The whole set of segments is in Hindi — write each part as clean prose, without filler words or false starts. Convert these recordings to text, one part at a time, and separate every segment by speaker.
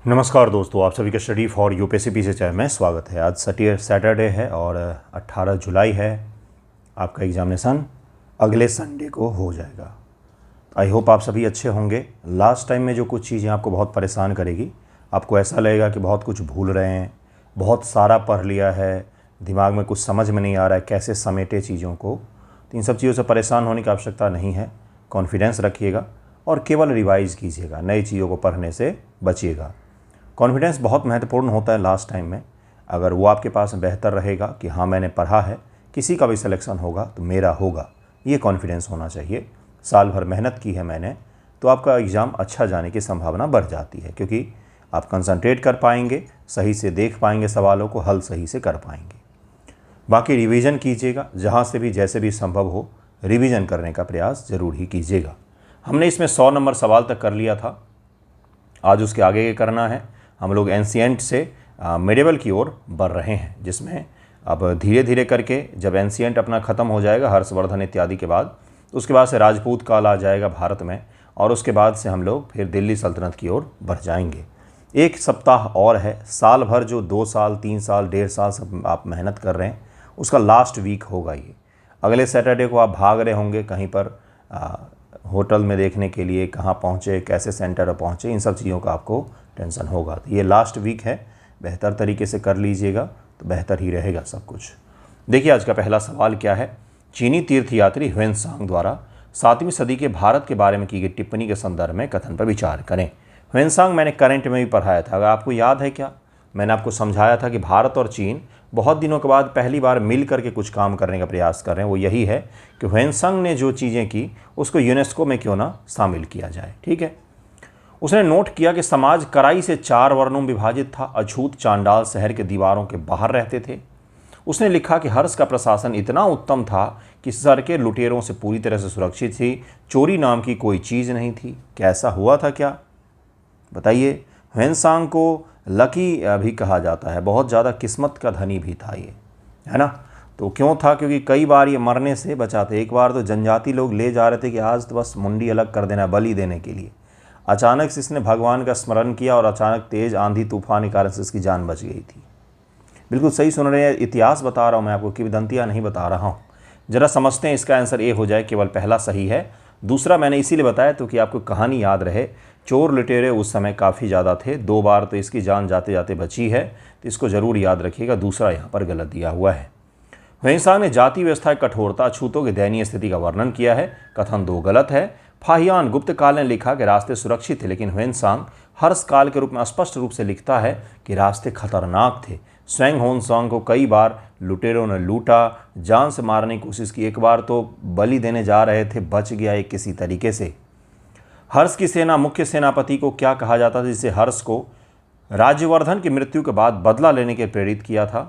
Speaker 1: नमस्कार दोस्तों, आप सभी का स्टडी फॉर यूपीएससी से चैनल में स्वागत है। आज सैटरडे है और 18 जुलाई है। आपका एग्जामिनेशन अगले संडे को हो जाएगा। आई होप आप सभी अच्छे होंगे। लास्ट टाइम में जो कुछ चीज़ें आपको बहुत परेशान करेगी, आपको ऐसा लगेगा कि बहुत कुछ भूल रहे हैं, बहुत सारा पढ़ लिया है, दिमाग में कुछ समझ में नहीं आ रहा है कैसे समेटे चीज़ों को, तो इन सब चीज़ों से परेशान होने की आवश्यकता नहीं है। कॉन्फिडेंस रखिएगा और केवल रिवाइज़ कीजिएगा, नई चीज़ों को पढ़ने से बचिएगा। कॉन्फिडेंस बहुत महत्वपूर्ण होता है लास्ट टाइम में। अगर वो आपके पास बेहतर रहेगा कि हाँ मैंने पढ़ा है, किसी का भी सिलेक्शन होगा तो मेरा होगा, ये कॉन्फिडेंस होना चाहिए। साल भर मेहनत की है मैंने, तो आपका एग्ज़ाम अच्छा जाने की संभावना बढ़ जाती है, क्योंकि आप कंसंट्रेट कर पाएंगे, सही से देख पाएंगे, सवालों को हल सही से कर पाएंगे। बाकी रिवीजन कीजिएगा, जहाँ से भी जैसे भी संभव हो रिवीजन करने का प्रयास ज़रूर ही कीजिएगा। हमने इसमें 100 नंबर सवाल तक कर लिया था, आज उसके आगे करना है। हम लोग एंशिएंट से मिडिवल की ओर बढ़ रहे हैं, जिसमें अब धीरे धीरे करके जब एंशिएंट अपना ख़त्म हो जाएगा हर्षवर्धन इत्यादि के बाद, तो उसके बाद से राजपूत काल आ जाएगा भारत में, और उसके बाद से हम लोग फिर दिल्ली सल्तनत की ओर बढ़ जाएंगे। एक सप्ताह और है। साल भर जो 2 साल 3 साल 1.5 साल सब आप मेहनत कर रहे हैं, उसका लास्ट वीक होगा ये। अगले सैटरडे को आप भाग रहे होंगे कहीं पर होटल में देखने के लिए, कहाँ पहुँचे, कैसे सेंटर पर पहुँचे, इन सब चीज़ों का आपको टेंशन होगा। तो ये लास्ट वीक है, बेहतर तरीके से कर लीजिएगा तो बेहतर ही रहेगा सब कुछ। देखिए आज का पहला सवाल क्या है। चीनी तीर्थयात्री ह्वेनसांग द्वारा 7वीं सदी के भारत के बारे में की गई टिप्पणी के संदर्भ में कथन पर विचार करें। ह्वेनसांग मैंने करंट में भी पढ़ाया था, अगर आपको याद है क्या, मैंने आपको समझाया था कि भारत और चीन बहुत दिनों के बाद पहली बार मिल करके कुछ काम करने का प्रयास कर रहे हैं। वो यही है कि ह्वेनसांग ने जो चीज़ें की उसको यूनेस्को में क्यों ना शामिल किया जाए। ठीक है। उसने नोट किया कि समाज कड़ाई से 4 वर्णों में विभाजित था। अछूत चांडाल शहर के दीवारों के बाहर रहते थे। उसने लिखा कि हर्ष का प्रशासन इतना उत्तम था कि सड़कें लुटेरों से पूरी तरह से सुरक्षित थी, चोरी नाम की कोई चीज़ नहीं थी। क्या ऐसा हुआ था क्या, बताइए। ह्वेनसांग को लकी भी कहा जाता है, बहुत ज़्यादा किस्मत का धनी भी था ये, है ना। तो क्यों था, क्योंकि कई बार ये मरने से बचा था। एक बार तो जनजाति लोग ले जा रहे थे कि आज तो बस मुंडी अलग कर देना बलि देने के लिए। अचानक से इसने भगवान का स्मरण किया और अचानक तेज आंधी तूफान के कारण से इसकी जान बच गई थी। बिल्कुल सही सुन रहे हैं, इतिहास बता रहा हूँ मैं आपको, किंवदंतियाँ नहीं बता रहा हूँ। जरा समझते हैं, इसका आंसर ए हो जाए, केवल पहला सही है। दूसरा मैंने इसीलिए बताया तो कि आपको कहानी याद रहे। चोर लुटेरे उस समय काफ़ी ज़्यादा थे, 2 बार तो इसकी जान जाते जाते बची है, तो इसको ज़रूर याद रखिएगा। दूसरा यहाँ पर गलत दिया हुआ है। ह्वेनसांग ने जाति व्यवस्था की कठोरता, अछूतों की दयनीय स्थिति का वर्णन किया है, कथन 2 गलत है। फाहियान गुप्त काल ने लिखा कि रास्ते सुरक्षित थे, लेकिन ह्वेनसांग हर्ष काल के रूप में स्पष्ट रूप से लिखता है कि रास्ते खतरनाक थे। स्वयं ह्वेनसांग को कई बार लुटेरों ने लूटा, जान से मारने की कोशिश की। एक बार तो बलि देने जा रहे थे, बच गया एक किसी तरीके से। हर्ष की सेना मुख्य सेनापति को क्या कहा जाता था, जिसे हर्ष को राज्यवर्धन की मृत्यु के बाद बदला लेने के प्रेरित किया था,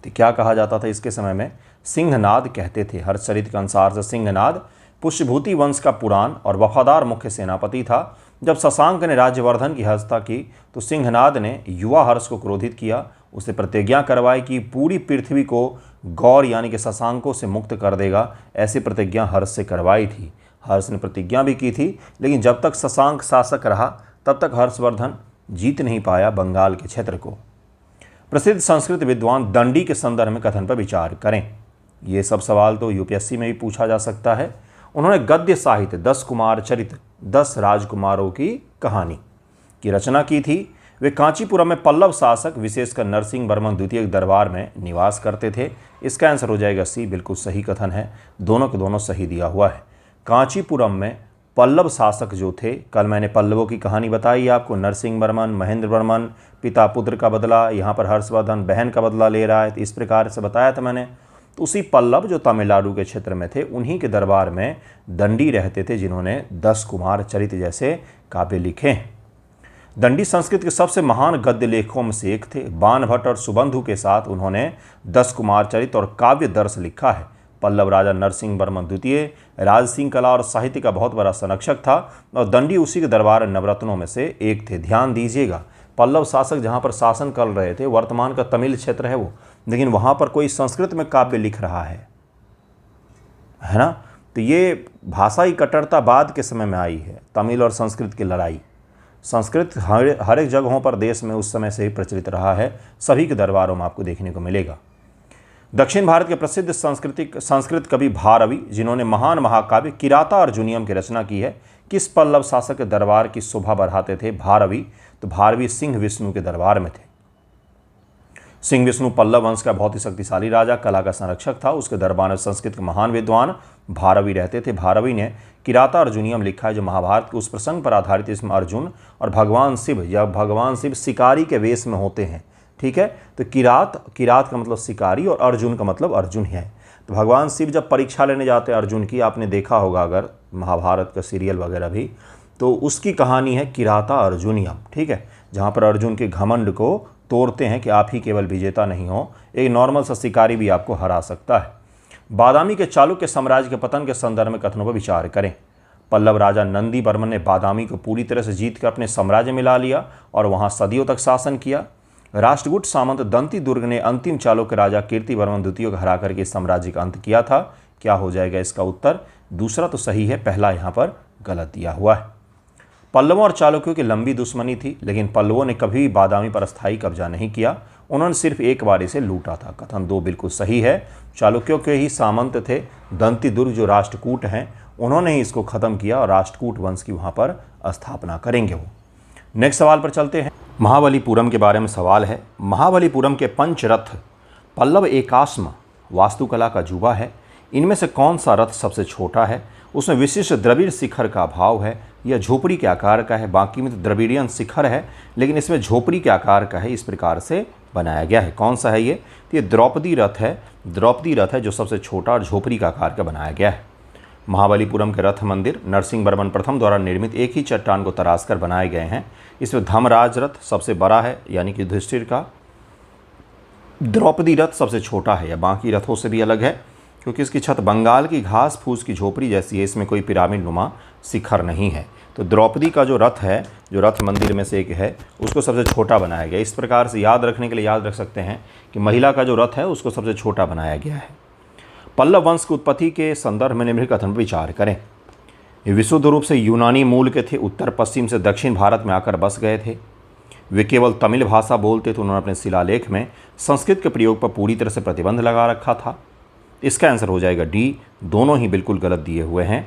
Speaker 1: तो क्या कहा जाता था इसके समय में, सिंहनाद कहते थे। हर्षचरित के अनुसार से सिंहनाद पुष्यभूति वंश का पुरान और वफादार मुख्य सेनापति था। जब शशांक ने राज्यवर्धन की हत्या की तो सिंहनाद ने युवा हर्ष को क्रोधित किया, उसे प्रतिज्ञा करवाई कि पूरी पृथ्वी को गौर यानी कि शशांकों से मुक्त कर देगा। ऐसी प्रतिज्ञा हर्ष से करवाई थी। हर्ष ने प्रतिज्ञा भी की थी, लेकिन जब तक शशांक शासक रहा तब तक हर्षवर्धन जीत नहीं पाया बंगाल के क्षेत्र को। प्रसिद्ध संस्कृत विद्वान दंडी के संदर्भ में कथन पर विचार करें। ये सब सवाल तो यूपीएससी में भी पूछा जा सकता है। उन्होंने गद्य साहित्य 10 कुमार चरित 10 राजकुमारों की कहानी की रचना की थी। वे कांचीपुरम में पल्लव शासक विशेषकर नरसिंह वर्मन द्वितीय के दरबार में निवास करते थे। इसका आंसर हो जाएगा सी, बिल्कुल सही कथन है, दोनों के दोनों सही दिया हुआ है। कांचीपुरम में पल्लव शासक जो थे, कल मैंने पल्लवों की कहानी बताई आपको, नरसिंह वर्मन, महेंद्र वर्मन, पिता पुत्र का बदला, यहाँ पर हर्षवर्धन बहन का बदला ले रहा है, तो इस प्रकार से बताया था मैंने। तो उसी पल्लव जो तमिलनाडु के क्षेत्र में थे, उन्हीं के दरबार में दंडी रहते थे, जिन्होंने 10 कुमार चरित जैसे काव्य लिखे हैं। दंडी संस्कृत के सबसे महान गद्य लेखकों में से एक थे। बाणभट्ट और सुबंधु के साथ उन्होंने 10 कुमार चरित और काव्य दर्श लिखा है। पल्लव राजा नरसिंह वर्मन द्वितीय राजसिंह कला और साहित्य का बहुत बड़ा संरक्षक था और दंडी उसी के दरबार नवरत्नों में से एक थे। ध्यान दीजिएगा, पल्लव शासक जहाँ पर शासन कर रहे थे, वर्तमान का तमिल क्षेत्र है वो, लेकिन वहाँ पर कोई संस्कृत में काव्य लिख रहा है ना। तो ये भाषाई कट्टरता बाद के समय में आई है, तमिल और संस्कृत की लड़ाई। संस्कृत हर एक जगहों पर देश में उस समय से ही प्रचलित रहा है, सभी के दरबारों में आपको देखने को मिलेगा। दक्षिण भारत के प्रसिद्ध संस्कृत कवि भारवी, जिन्होंने महान महाकाव्य किराता अर्जुनियम की रचना की है, किस पल्लव शासक के दरबार की शोभा बढ़ाते थे भारवी? तो भारवी सिंह विष्णु के दरबार में थे। सिंह विष्णु पल्लव वंश का बहुत ही शक्तिशाली राजा, कला का संरक्षक था। उसके दरबार में संस्कृत के महान विद्वान भारवी रहते थे। भारवी ने किराता अर्जुनियम लिखा है, जो महाभारत के उस प्रसंग पर आधारित है। इसमें अर्जुन और भगवान शिव शिकारी के वेश में होते हैं। ठीक है, तो किरात का मतलब शिकारी और अर्जुन का मतलब अर्जुन है। तो भगवान शिव जब परीक्षा लेने जाते हैं अर्जुन की, आपने देखा होगा अगर महाभारत का सीरियल वगैरह भी, तो उसकी कहानी है किराता अर्जुनियम। ठीक है, जहाँ पर अर्जुन के घमंड को तोड़ते हैं कि आप ही केवल विजेता नहीं हो, एक नॉर्मल सा शिकारी भी आपको हरा सकता है। बादामी के चालुक्य साम्राज्य के पतन के संदर्भ में कथनों पर विचार करें। पल्लव राजा नंदी वर्मन ने बादामी को पूरी तरह से जीत कर अपने साम्राज्य में ला लिया और वहाँ सदियों तक शासन किया। राष्ट्रकूट सामंत दंती दुर्ग ने अंतिम चालुक्य राजा कीर्तिवर्मन द्वितीय को हरा करके साम्राज्य का अंत किया था। क्या हो जाएगा इसका उत्तर? दूसरा तो सही है, पहला यहाँ पर गलत दिया हुआ है। पल्लवों और चालुक्यों की लंबी दुश्मनी थी, लेकिन पल्लवों ने कभी बादामी पर अस्थायी कब्जा नहीं किया। उन्होंने सिर्फ एक बार इसे लूटा था। कथन 2 बिल्कुल सही है। चालुक्यों के ही सामंत थे दंती दुर्ग, जो राष्ट्रकूट हैं, उन्होंने ही इसको खत्म किया और राष्ट्रकूट वंश की वहाँ पर स्थापना करेंगे वो। नेक्स्ट सवाल पर चलते हैं। महाबलीपुरम के बारे में सवाल है। महाबलीपुरम के पंचरथ पल्लव एकाश्म वास्तुकला का जुबा है। इनमें से कौन सा रथ सबसे छोटा है? उसमें विशिष्ट द्रविड़ शिखर का भाव है। यह झोपड़ी के आकार का है। बाकी में तो द्रविड़ियन शिखर है, लेकिन इसमें झोपड़ी के आकार का है। इस प्रकार से बनाया गया है। कौन सा है ये? तो ये द्रौपदी रथ है। द्रौपदी रथ है जो सबसे छोटा और झोपड़ी का आकार का बनाया गया है। महाबलीपुरम के रथ मंदिर नरसिंह वर्मन प्रथम द्वारा निर्मित एक ही चट्टान को तराश कर बनाए गए हैं। इसमें धर्मराज रथ सबसे बड़ा है, यानी कि युधिष्ठिर का। द्रौपदी रथ सबसे छोटा है, या बाकी रथों से भी अलग है, क्योंकि इसकी छत बंगाल की घास फूस की झोपड़ी जैसी है। इसमें कोई पिरामिड नुमा शिखर नहीं है। तो द्रौपदी का जो रथ है, जो रथ मंदिर में से एक है, उसको सबसे छोटा बनाया गया। इस प्रकार से याद रखने के लिए याद रख सकते हैं कि महिला का जो रथ है उसको सबसे छोटा बनाया गया है। पल्लव वंश की उत्पत्ति के संदर्भ में निम्नलिखित कथन पर विचार करें। ये विशुद्ध रूप से यूनानी मूल के थे। उत्तर पश्चिम से दक्षिण भारत में आकर बस गए थे। वे केवल तमिल भाषा बोलते थे। उन्होंने अपने शिलालेख में संस्कृत के प्रयोग पर पूरी तरह से प्रतिबंध लगा रखा था। इसका आंसर हो जाएगा डी। दोनों ही बिल्कुल गलत दिए हुए हैं।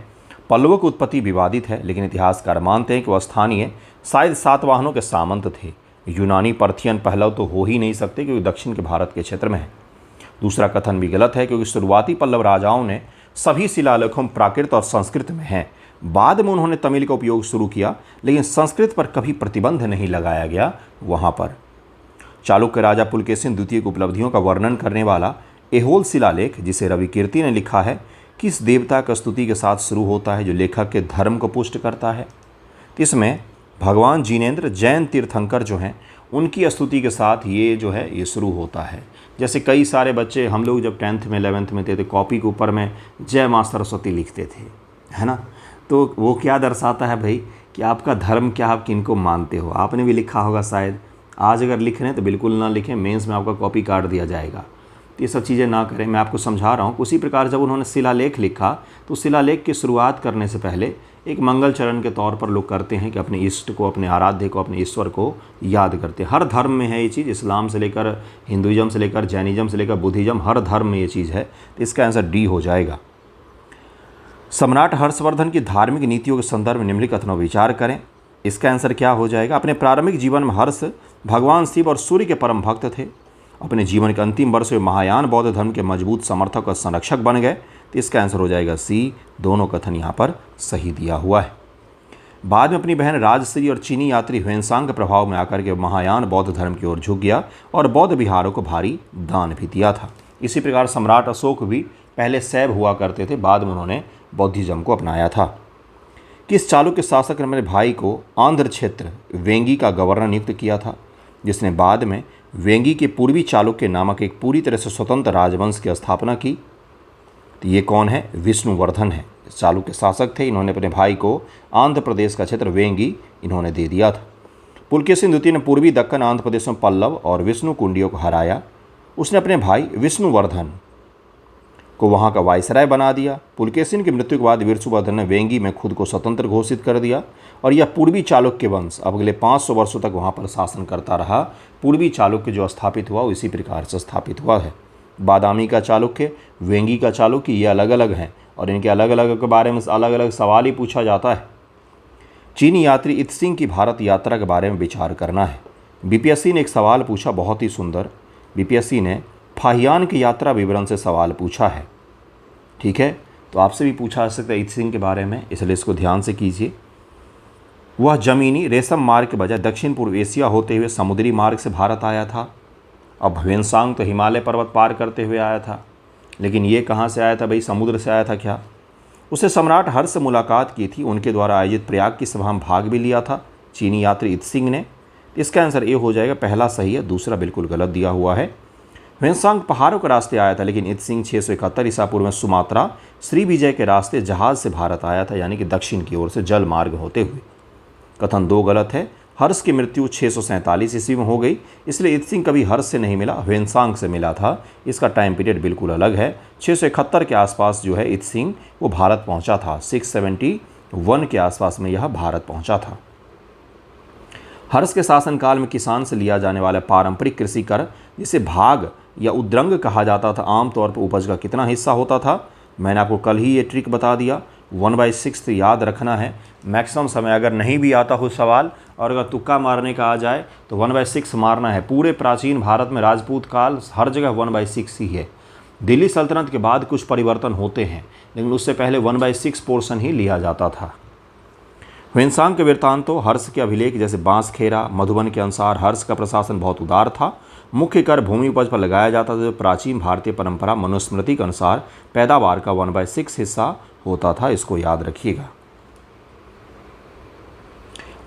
Speaker 1: पल्लवों की उत्पत्ति विवादित है, लेकिन इतिहासकार मानते हैं कि वह स्थानीय शायद सातवाहनों के सामंत थे। यूनानी पर्थियन पहलव तो हो ही नहीं सकते, क्योंकि दक्षिण के भारत के क्षेत्र में है। दूसरा कथन भी गलत है, क्योंकि शुरुआती पल्लव राजाओं ने सभी शिलालेखों में प्राकृत और संस्कृत में हैं। बाद में उन्होंने तमिल का उपयोग शुरू किया, लेकिन संस्कृत पर कभी प्रतिबंध नहीं लगाया गया वहाँ पर। चालुक्य राजा पुलकेशिन द्वितीय की उपलब्धियों का वर्णन करने वाला एहोल शिलालेख, जिसे रवि कीर्ति ने लिखा है, किस देवता का स्तुति के साथ शुरू होता है, जो लेखक के धर्म को पुष्ट करता है? इसमें भगवान जिनेंद्र जैन तीर्थंकर जो हैं, उनकी स्तुति के साथ ये जो है ये शुरू होता है। जैसे कई सारे बच्चे, हम लोग जब 10th में 11th में थे तो कॉपी के ऊपर में जय माँ सरस्वती लिखते थे, है ना। तो वो क्या दर्शाता है भाई कि आपका धर्म क्या, आप किनको मानते हो। आपने भी लिखा होगा शायद। आज अगर लिख रहे हैं तो बिल्कुल ना लिखें, मेंस में आपका कॉपी काट दिया जाएगा। तो ये सब चीज़ें ना करें, मैं आपको समझा रहा हूँ। उसी प्रकार जब उन्होंने शिलालेख लिखा तो शिलालेख की शुरुआत करने से पहले एक मंगल चरण के तौर पर लोग करते हैं कि अपने इष्ट को, अपने आराध्य को, अपने ईश्वर को याद करते हैं। हर धर्म में है ये चीज़, इस्लाम से लेकर हिंदुइज्म से लेकर जैनिज्म से लेकर बुद्धिज्म, हर धर्म में ये चीज़ है। तो इसका आंसर डी हो जाएगा। सम्राट हर्षवर्धन की धार्मिक नीतियों के संदर्भ में निम्नलिखित कथनों पर विचार करें। इसका आंसर क्या हो जाएगा? अपने प्रारंभिक जीवन में हर्ष भगवान शिव और सूर्य के परम भक्त थे। अपने जीवन के अंतिम वर्ष में महायान बौद्ध धर्म के मजबूत समर्थक और संरक्षक बन गए। तो इसका आंसर हो जाएगा सी। दोनों कथन यहाँ पर सही दिया हुआ है। बाद में अपनी बहन राजश्री और चीनी यात्री ह्वेनसांग के प्रभाव में आकर के महायान बौद्ध धर्म की ओर झुक गया और बौद्ध विहारों को भारी दान भी दिया था। इसी प्रकार सम्राट अशोक भी पहले शैव हुआ करते थे, बाद में उन्होंने बौद्धिज्म को अपनाया था। किस चालुक्य शासक ने मेरे भाई को आंध्र क्षेत्र वेंगी का गवर्नर नियुक्त किया था, जिसने बाद में वेंगी के पूर्वी चालुक्य नामक एक पूरी तरह से स्वतंत्र राजवंश की स्थापना की? तो ये कौन है? विष्णुवर्धन है। चालुक्य शासक थे। इन्होंने अपने भाई को आंध्र प्रदेश का क्षेत्र वेंगी इन्होंने दे दिया था। पुलकेशिन द्वितीय ने पूर्वी दक्कन आंध्र प्रदेश में पल्लव और विष्णु कुंडियों को हराया। उसने अपने भाई विष्णुवर्धन को वहाँ का वायसराय बना दिया। पुलकेशिन की मृत्यु के बाद विष्णुवर्धन ने वेंगी में खुद को स्वतंत्र घोषित कर दिया और यह पूर्वी चालुक्य वंश अब अगले 500 वर्षों तक वहाँ पर शासन करता रहा। पूर्वी चालुक्य जो स्थापित हुआ इसी प्रकार से स्थापित हुआ है। बादामी का चालुक्य, वेंगी का चालुक्य, ये अलग अलग हैं और इनके अलग अलग के बारे में अलग अलग सवाल ही पूछा जाता है। चीनी यात्री इत्सिंग की भारत यात्रा के बारे में विचार करना है। बीपीएससी ने एक सवाल पूछा, बहुत ही सुंदर। बीपीएससी ने फाहियान की यात्रा विवरण से सवाल पूछा है। ठीक है, तो आपसे भी पूछा जा सकता है इत्सिंग के बारे में, इसलिए इसको ध्यान से कीजिए। वह जमीनी रेशम मार्ग के बजाय दक्षिण पूर्व एशिया होते हुए समुद्री मार्ग से भारत आया था। अब ह्वेनसांग तो हिमालय पर्वत पार करते हुए आया था, लेकिन ये कहाँ से आया था भाई, समुद्र से आया था क्या? उसे सम्राट हर्ष से मुलाकात की थी, उनके द्वारा आयोजित प्रयाग की सभा में भाग भी लिया था चीनी यात्री इत्सिंग ने। इसका आंसर ए हो जाएगा, पहला सही है, दूसरा बिल्कुल गलत दिया हुआ है। ह्वेनसांग पहाड़ों के रास्ते आया था, लेकिन इत्सिंग 671 ईसा पूर्व में सुमात्रा श्रीविजय के रास्ते जहाज से भारत आया था, यानी कि दक्षिण की ओर से जल मार्ग होते हुए। कथन 2 गलत है। हर्ष की मृत्यु 647 ईस्वी में हो गई, इसलिए इत्सिंग कभी हर्ष से नहीं मिला, ह्वेनसांग से मिला था। इसका टाइम पीरियड बिल्कुल अलग है। 671 के आसपास जो है इत्सिंग वो भारत पहुंचा था। 671 के आसपास में यह भारत पहुंचा था। हर्ष के शासनकाल में किसान से लिया जाने वाला पारंपरिक कृषि कर, जिसे भाग या उद्रंग कहा जाता था, आमतौर पर उपज का कितना हिस्सा होता था? मैंने आपको कल ही ये ट्रिक बता दिया। 1/6 याद रखना है। मैक्सिमम समय अगर नहीं भी आता हो सवाल और अगर तुक्का मारने का आ जाए तो 1/6 मारना है। पूरे प्राचीन भारत में राजपूत काल हर जगह 1/6 ही है। दिल्ली सल्तनत के बाद कुछ परिवर्तन होते हैं, लेकिन उससे पहले 1/6 पोर्शन ही लिया जाता था। ह्वेनसांग के वृत्तांतों, हर्ष के अभिलेख जैसे बांसखेड़ा, मधुबन के अनुसार हर्ष का प्रशासन बहुत उदार था। मुख्य कर भूमि उपज पर लगाया जाता था, जो प्राचीन भारतीय परंपरा मनुस्मृति के अनुसार पैदावार का 1/6 हिस्सा होता था। इसको याद रखिएगा।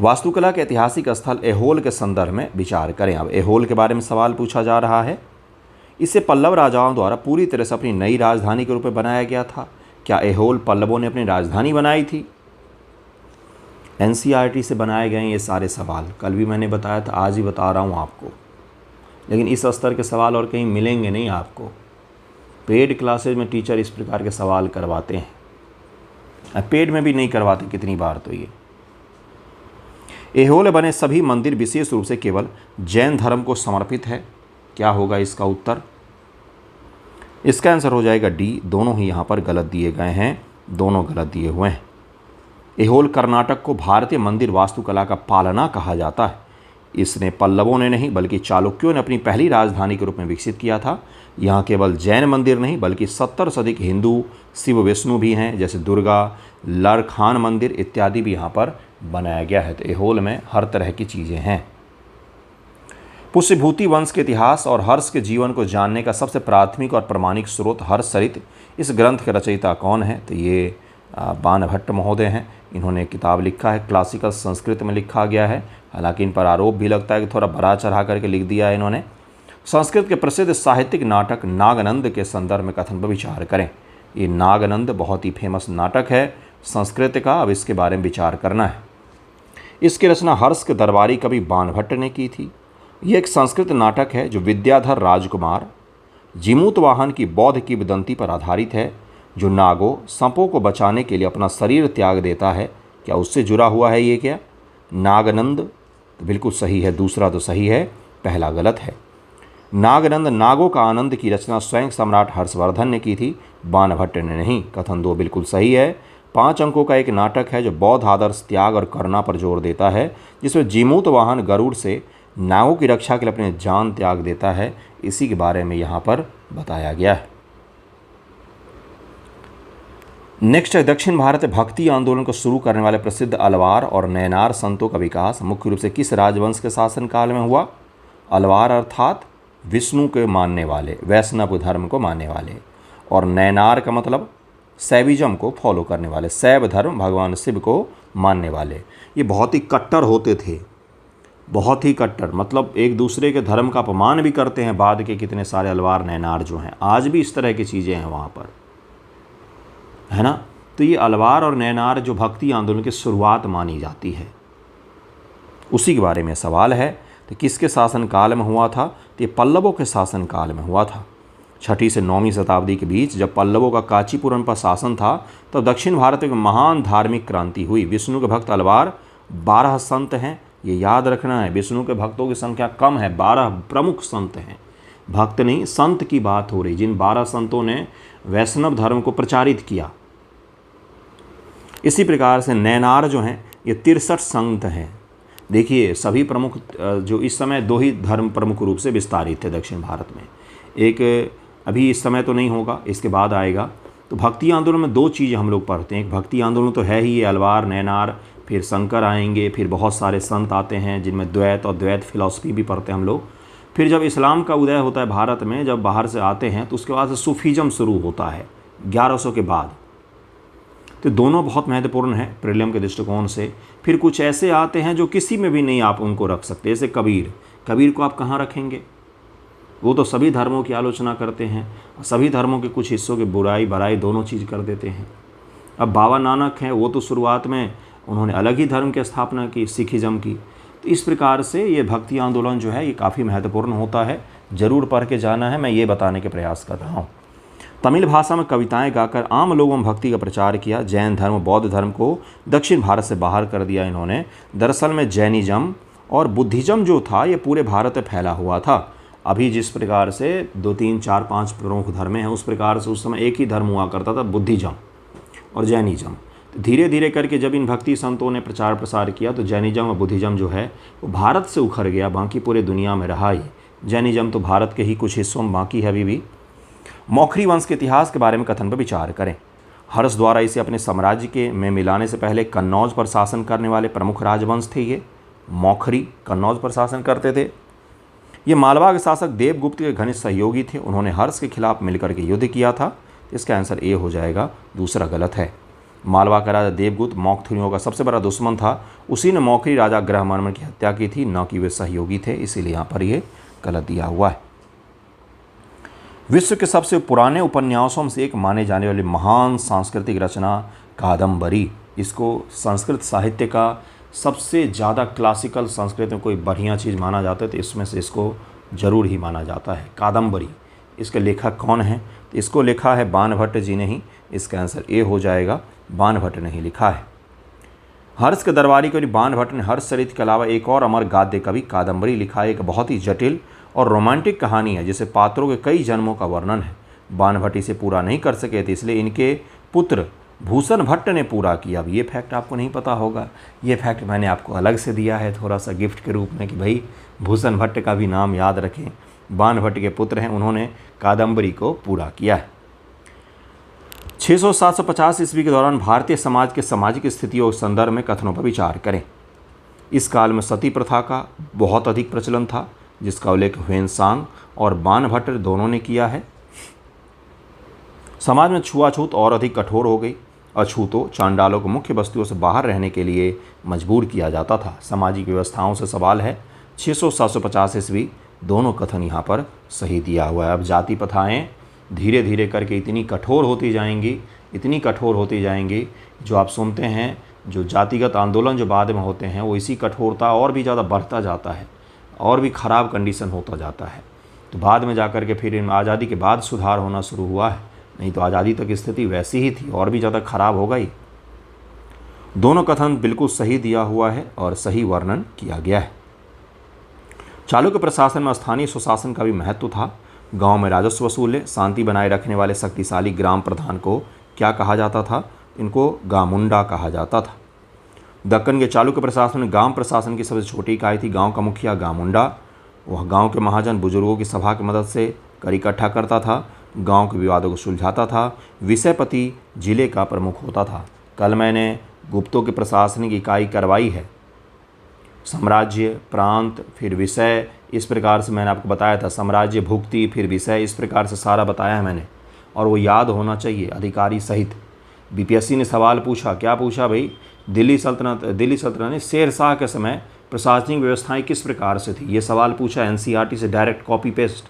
Speaker 1: वास्तुकला के ऐतिहासिक स्थल ऐहोल के संदर्भ में विचार करें। अब ऐहोल के बारे में सवाल पूछा जा रहा है। इसे पल्लव राजाओं द्वारा पूरी तरह से अपनी नई राजधानी के रूप में बनाया गया था। क्या ऐहोल पल्लवों ने अपनी राजधानी बनाई थी? एनसीईआरटी से बनाए गए ये सारे सवाल कल भी मैंने बताया था, आज ही बता रहा हूँ आपको, लेकिन इस स्तर के सवाल और कहीं मिलेंगे नहीं आपको। पेड क्लासेज में टीचर इस प्रकार के सवाल करवाते हैं, पेड में भी नहीं करवाते कितनी बार। तो ये ऐहोल में बने सभी मंदिर विशेष रूप से केवल जैन धर्म को समर्पित है। क्या होगा इसका उत्तर? इसका आंसर हो जाएगा डी। दोनों ही यहाँ पर गलत दिए गए हैं, दोनों गलत दिए हुए हैं। ऐहोल कर्नाटक को भारतीय मंदिर वास्तुकला का पालना कहा जाता है। इसने पल्लवों ने नहीं बल्कि चालुक्यों ने अपनी पहली राजधानी के रूप में विकसित किया था। यहाँ केवल जैन मंदिर नहीं बल्कि 70 से अधिक हिंदू शिव विष्णु भी हैं, जैसे दुर्गा, लरखान मंदिर इत्यादि भी यहाँ पर बनाया गया है। तो ऐहोल में हर तरह की चीज़ें हैं। पुष्यभूति वंश के इतिहास और हर्ष के जीवन को जानने का सबसे प्राथमिक और प्रमाणिक स्रोत हर्षचरित। इस ग्रंथ के रचयिता कौन है? तो ये बाणभट्ट महोदय हैं। इन्होंने किताब लिखा है, क्लासिकल संस्कृत में लिखा गया है। हालांकि इन पर आरोप भी लगता है कि थोड़ा बढ़ा चढ़ा करके लिख दिया है इन्होंने। संस्कृत के प्रसिद्ध साहित्यिक नाटक नागनंद के संदर्भ में कथन पर विचार करें। ये नागनंद बहुत ही फेमस नाटक है संस्कृत का। अब इसके बारे में विचार करना है। इसकी रचना हर्ष के दरबारी कवि बाणभट्ट ने की थी। यह एक संस्कृत नाटक है जो विद्याधर राजकुमार जीमूतवाहन की बौद्ध किंवदंती पर आधारित है, जो नागों सांपों को बचाने के लिए अपना शरीर त्याग देता है। क्या उससे जुड़ा हुआ है ये? क्या नागनंद? तो बिल्कुल सही है, दूसरा तो सही है, पहला गलत है। नागनंद नागों का आनंद की रचना स्वयं सम्राट हर्षवर्धन ने की थी, बाणभट्ट ने नहीं। कथन 2 बिल्कुल सही है। 5 अंकों का एक नाटक है जो बौद्ध आदर्श, त्याग और करुणा पर जोर देता है, जिसमें जीमूतवाहन गरुड़ से नागों की रक्षा के लिए अपने जान त्याग देता है। इसी के बारे में यहाँ पर बताया गया है। नेक्स्ट है, दक्षिण भारत में भक्ति आंदोलन को शुरू करने वाले प्रसिद्ध अलवार और नैनार संतों का विकास मुख्य रूप से किस राजवंश के शासनकाल में हुआ? अलवार अर्थात विष्णु के मानने वाले, वैष्णव धर्म को मानने वाले, और नैनार का मतलब शैविज्म को फॉलो करने वाले, शैव धर्म, भगवान शिव को मानने वाले। ये बहुत ही कट्टर होते थे, बहुत ही कट्टर, मतलब एक दूसरे के धर्म का अपमान भी करते हैं। बाद के कितने सारे अलवार नैनार जो हैं, आज भी इस तरह की चीज़ें हैं वहाँ पर, है ना। तो ये अलवार और नैनार जो भक्ति आंदोलन की शुरुआत मानी जाती है, उसी के बारे में सवाल है। तो किसके शासनकाल में हुआ था? तो ये पल्लवों के शासनकाल में हुआ था। 6वीं से 9वीं शताब्दी के बीच जब पल्लवों का कांचीपुरम पर शासन था, तब दक्षिण भारत में महान धार्मिक क्रांति हुई। विष्णु के भक्त अलवार 12 संत हैं, ये याद रखना है। विष्णु के भक्तों की संख्या कम है, 12 प्रमुख संत हैं, भक्त नहीं संत की बात हो रही, जिन 12 संतों ने वैष्णव धर्म को प्रचारित किया। इसी प्रकार से नैनार जो हैं ये 63 संत हैं। देखिए सभी प्रमुख जो इस समय 2 ही धर्म प्रमुख रूप से विस्तारित थे दक्षिण भारत में, एक अभी इस समय तो नहीं होगा, इसके बाद आएगा। तो भक्ति आंदोलन में 2 चीज़ हम लोग पढ़ते हैं। एक भक्ति आंदोलन तो है ही, ये अलवार नैनार, फिर शंकर आएंगे, फिर बहुत सारे संत आते हैं जिनमें द्वैत और द्वैत फिलॉसफी भी पढ़ते हैं हम लोग। फिर जब इस्लाम का उदय होता है भारत में, जब बाहर से आते हैं, तो उसके बाद से सूफीज़म शुरू होता है 1100 के बाद। तो दोनों बहुत महत्वपूर्ण है प्रीलियम के दृष्टिकोण से। फिर कुछ ऐसे आते हैं जो किसी में भी नहीं आप उनको रख सकते, जैसे कबीर को आप कहाँ रखेंगे? वो तो सभी धर्मों की आलोचना करते हैं, सभी धर्मों के कुछ हिस्सों की बुराई भलाई दोनों चीज़ कर देते हैं। अब बाबा नानक हैं, वो तो शुरुआत में उन्होंने अलग ही धर्म की स्थापना की, सिखिज़म की। तो इस प्रकार से ये भक्ति आंदोलन जो है ये काफ़ी महत्वपूर्ण होता है, ज़रूर पढ़ के जाना है, मैं ये बताने के प्रयास कर रहा हूँ। तमिल भाषा में कविताएं गाकर आम लोगों में भक्ति का प्रचार किया। जैन धर्म बौद्ध धर्म को दक्षिण भारत से बाहर कर दिया इन्होंने। दरअसल में जैनिज़्म और बुद्धिज़्म जो था ये पूरे भारत में फैला हुआ था। अभी जिस प्रकार से 2, 3, 4, 5 प्रमुख धर्म हैं, उस प्रकार से उस समय एक ही धर्म हुआ करता था, बुद्धिज़्म और जैनिज़्म। धीरे धीरे करके जब इन भक्ति संतों ने प्रचार प्रसार किया तो जैनिज़्म और बुद्धिज़्म जो है वो भारत से उखड़ गया, बाकी पूरे दुनिया में रहा ही। जैनिज़्म तो भारत के ही कुछ हिस्सों में बाकी है अभी भी। मौखरी वंश के इतिहास के बारे में कथन पर विचार करें। हर्ष द्वारा इसे अपने साम्राज्य के में मिलाने से पहले कन्नौज पर शासन करने वाले प्रमुख राजवंश थे ये। मौखरी कन्नौज पर शासन करते थे। ये मालवा के शासक देवगुप्त के घनिष्ठ सहयोगी थे। उन्होंने हर्ष के खिलाफ मिलकर के युद्ध किया था। इसका आंसर ए हो जाएगा, दूसरा गलत है। मालवा का राजा देवगुप्त मौखरियों का सबसे बड़ा दुश्मन था। उसी ने मौखरी राजा ग्रहवर्मन की हत्या की थी, न कि वे सहयोगी थे, इसीलिए यहाँ पर ये गलत दिया हुआ है। विश्व के सबसे पुराने उपन्यासों में से एक माने जाने वाली महान सांस्कृतिक रचना कादम्बरी, इसको संस्कृत साहित्य का सबसे ज़्यादा क्लासिकल संस्कृत में कोई बढ़िया चीज़ माना जाता है तो इसमें से इसको ज़रूर ही माना जाता है कादम्बरी। इसके लेखक कौन है? तो इसको लिखा है बाणभट्ट जी ने ही। इसका आंसर ए हो जाएगा, बाणभट्ट ने ही लिखा है। हर्ष के दरबारी कवि बाणभट्ट ने हर्षचरित के अलावा एक और अमर गाद्य कवि कादम्बरी लिखा है। एक बहुत ही जटिल और रोमांटिक कहानी है जिसे पात्रों के कई जन्मों का वर्णन है। बाणभट्ट इसे पूरा नहीं कर सके थे, इसलिए इनके पुत्र भूषण भट्ट ने पूरा किया। अब ये फैक्ट आपको नहीं पता होगा, ये फैक्ट मैंने आपको अलग से दिया है थोड़ा सा गिफ्ट के रूप में कि भाई भूषण भट्ट का भी नाम याद रखें। बाणभट्ट के पुत्र हैं, उन्होंने कादम्बरी को पूरा किया है। 600-750 ईस्वी के दौरान भारतीय समाज के सामाजिक स्थितियों के संदर्भ में कथनों पर विचार करें। इस काल में सती प्रथा का बहुत अधिक प्रचलन था, जिसका उल्लेख ह्वेनसांग और बाणभट्ट दोनों ने किया है। समाज में छुआछूत और अधिक कठोर हो गई। अछूतों चांडालों को मुख्य बस्तियों से बाहर रहने के लिए मजबूर किया जाता था। सामाजिक व्यवस्थाओं से सवाल है। 600-750 ईस्वी, दोनों कथन यहाँ पर सही दिया हुआ है। अब जाति प्रथाएँ धीरे धीरे करके इतनी कठोर होती जाएंगी, इतनी कठोर होती जाएंगी, जो आप सुनते हैं जो जातिगत आंदोलन जो बाद में होते हैं वो इसी कठोरता और भी ज़्यादा बढ़ता जाता है और भी ख़राब कंडीशन होता जाता है। तो बाद में जाकर के फिर इन आज़ादी के बाद सुधार होना शुरू हुआ है, नहीं तो आज़ादी तक स्थिति वैसी ही थी और भी ज़्यादा खराब हो गई। दोनों कथन बिल्कुल सही दिया हुआ है और सही वर्णन किया गया है। चालुक्य प्रशासन में स्थानीय सुशासन का भी महत्व था। गांव में राजस्व वसूले, शांति बनाए रखने वाले शक्तिशाली ग्राम प्रधान को क्या कहा जाता था? इनको गामुंडा कहा जाता था। दक्कन के चालुक्य प्रशासन में गांव प्रशासन की सबसे छोटी इकाई थी। गांव का मुखिया गामुंडा, वह गांव के महाजन बुजुर्गों की सभा की मदद से कर इकट्ठा करता था, गांव के विवादों को सुलझाता था। विषयपति जिले का प्रमुख होता था। कल मैंने गुप्तों की प्रशासनिक इकाई करवाई है। साम्राज्य, प्रांत, फिर विषय, इस प्रकार से मैंने आपको बताया था। साम्राज्य, भुक्ति, फिर विषय, इस प्रकार से सारा बताया है मैंने, और वो याद होना चाहिए अधिकारी सहित। बीपीएससी ने सवाल पूछा, क्या पूछा भाई? दिल्ली सल्तनत ने शेर शाह के समय प्रशासनिक व्यवस्थाएं किस प्रकार से थी, ये सवाल पूछा एनसीईआरटी से डायरेक्ट कॉपी पेस्ट।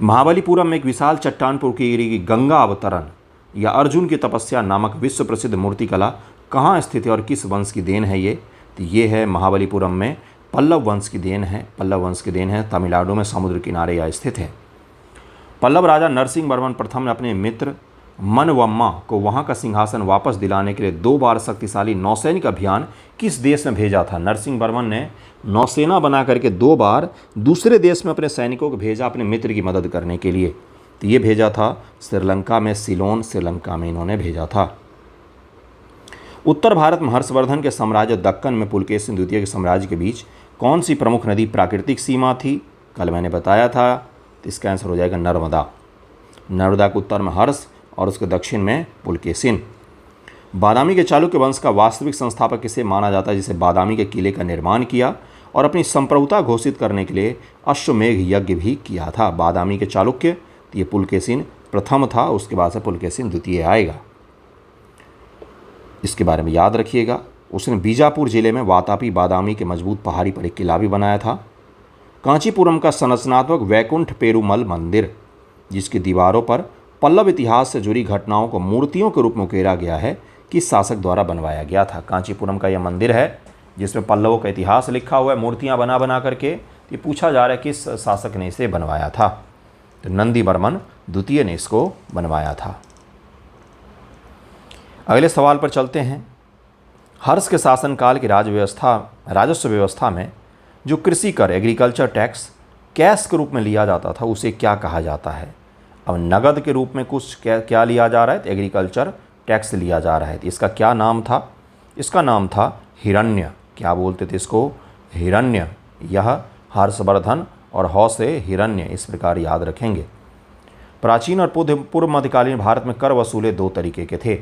Speaker 1: महाबलीपुरम में एक विशाल चट्टान पर की गंगा अवतरण या अर्जुन की तपस्या नामक विश्व प्रसिद्ध मूर्तिकला कहाँ स्थित है और किस वंश की देन है ये? तो ये है महाबलीपुरम में पल्लव वंश की देन है। पल्लव वंश की देन है, तमिलनाडु में समुद्र किनारे यह स्थित है। पल्लव राजा नरसिंह वर्मन प्रथम ने अपने मित्र मनवम्मा को वहाँ का सिंहासन वापस दिलाने के लिए 2 बार शक्तिशाली नौसैनिक अभियान किस देश में भेजा था? नरसिंहवर्मन ने नौसेना बना करके 2 बार दूसरे देश में अपने सैनिकों को भेजा अपने मित्र की मदद करने के लिए। तो ये भेजा था श्रीलंका में, सिलोन श्रीलंका में इन्होंने भेजा था। उत्तर भारत में हर्षवर्धन के साम्राज्य दक्कन में पुलकेशिन द्वितीय के साम्राज्य के बीच कौन सी प्रमुख नदी प्राकृतिक सीमा थी? कल मैंने बताया था, तो इसका आंसर हो जाएगा नर्मदा। नर्मदा के उत्तर में हर्ष और उसके दक्षिण में पुलकेशिन। बादामी के चालुक्य वंश का वास्तविक संस्थापक किसे माना जाता है, जिसे बादामी के किले का निर्माण किया और अपनी संप्रभुता घोषित करने के लिए अश्वमेघ यज्ञ भी किया था? बादामी के चालुक्य, तो ये पुलकेशिन प्रथम था, उसके बाद से पुलकेशिन द्वितीय आएगा। इसके बारे में याद रखिएगा। उसने बीजापुर जिले में वातापी बादामी के मजबूत पहाड़ी पर एक किला भी बनाया था। कांचीपुरम का संरचनात्मक वैकुंठ पेरुमल मंदिर, जिसकी दीवारों पर पल्लव इतिहास से जुड़ी घटनाओं को मूर्तियों के रूप में उकेरा गया है, किस शासक द्वारा बनवाया गया था? कांचीपुरम का यह मंदिर है जिसमें पल्लवों का इतिहास लिखा हुआ है, मूर्तियां बना बना करके। ये पूछा जा रहा है किस शासक ने इसे बनवाया था? तो नंदीवर्मन द्वितीय ने इसको बनवाया था। अगले सवाल पर चलते हैं। हर्ष के शासनकाल की राजस्व व्यवस्था में जो कृषि कर एग्रीकल्चर टैक्स कैश के रूप में लिया जाता था, उसे क्या कहा जाता है? अब नगद के रूप में कुछ क्या लिया जा रहा है? तो एग्रीकल्चर टैक्स लिया जा रहा है। तो इसका क्या नाम था? इसका नाम था हिरण्य। क्या बोलते थे इसको? हिरण्य। यह हर्षवर्धन और हौ से हिरण्य, इस प्रकार याद रखेंगे। प्राचीन और पूर्व मध्यकालीन भारत में कर वसूले 2 तरीके के थे।